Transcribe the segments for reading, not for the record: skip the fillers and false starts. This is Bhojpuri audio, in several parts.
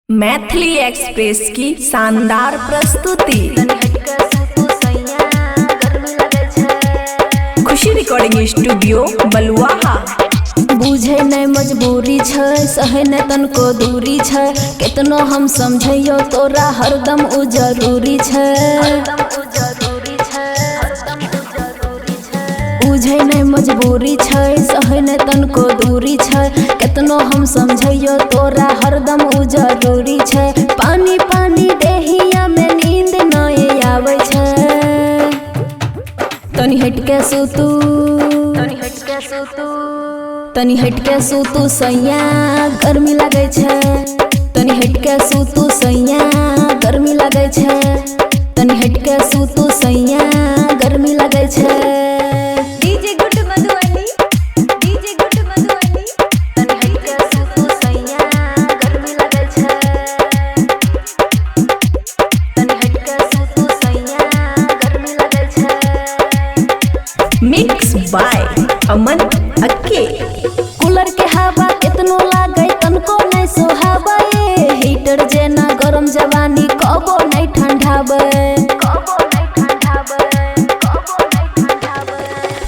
मैथिली एक्सप्रेस की शानदार प्रस्तुति खुशी रिकॉर्डिंग स्टूडियो बलुआहा। बुझे नहीं मजबूरी छै, सहे नहीं तनको दूरी छै, कितनो हम समझियो तोरा हरदम उ जरूरी छै। बुझे नहीं मजबूरी छै, सहे नहीं तनको दूरी छै, कितनो हम समझियो तोरा हरदम उ जरूरी छै। पानी पानी देहिया में नींद नहीं आवे छै, तनी हटके सुतू, तनी हटके सुतू सैया गर्मी लगे छै, तनी हटके सुतू सैया गर्मी लगे छै, तनी हटके सुतू सैया गर्मी लगे छै। DJ good Madhubani, DJ good Madhubani, तनी हटके सुतू सैया गर्मी लगे छै, तनी हटके सुतू सैया गर्मी लगे छै। मिक्स बाय अमन अक्के। कूलर के हवा कितनो लागे तनको नहीं सोहावे, हीटर जेना गरम जवानी कबो नहीं ठंडावे।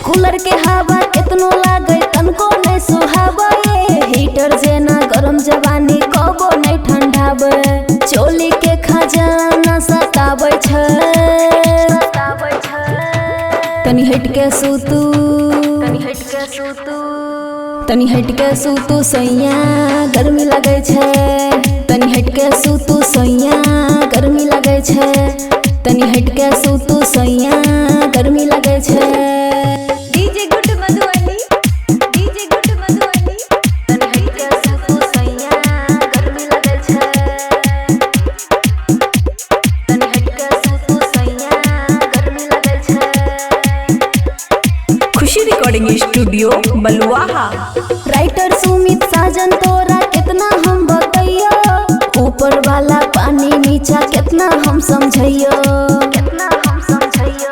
कूलर के हवा कितनो लागे तनको नहीं सोहावे, हीटर जेना गरम जवानी कबो नहीं ठंडावे। चोली के खजाना सतावे छै, तनी हटके सुतू, तनी हटके सुतू सैया गर्मी लगे छै, तनी हटके सुतू सैया गर्मी लगे छै, तनी हटके सुतू सैया गर्मी लगे छै। DJ good Madhubani, DJ good Madhubani, तनी हटके सुतू सैया गर्मी लगे छै, तनी हटके सुतू सैया गर्मी लगे छै। खुशी रिकॉर्डिंग स्टूडियो बलुआहा। राइटर सुमित साजन तोरा कितना हम बतैयो, ऊपर वाला पानी नीचा कितना हम समझैयो, कितना हम समझैयो,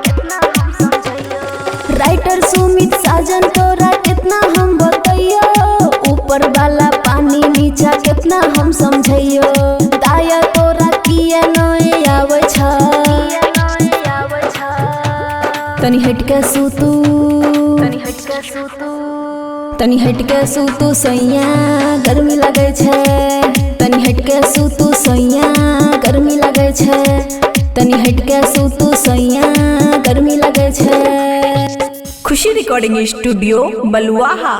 कितना हम समझैयो। राइटर सुमित साजन तोरा कितना हम बतैयो, ऊपर वाला पानी नीचा कितना हम समझैयो। दाया तोरा किया नहीं आवे छै, तनी हटके सुतू, तनी हटके सुतू सैया गर्मी लगे छै, तनी हटके सुतू सैया गर्मी लगे छै, तनी हटके सुतू सैया गर्मी लगे छै। खुशी रिकॉर्डिंग स्टूडियो बलुआहा।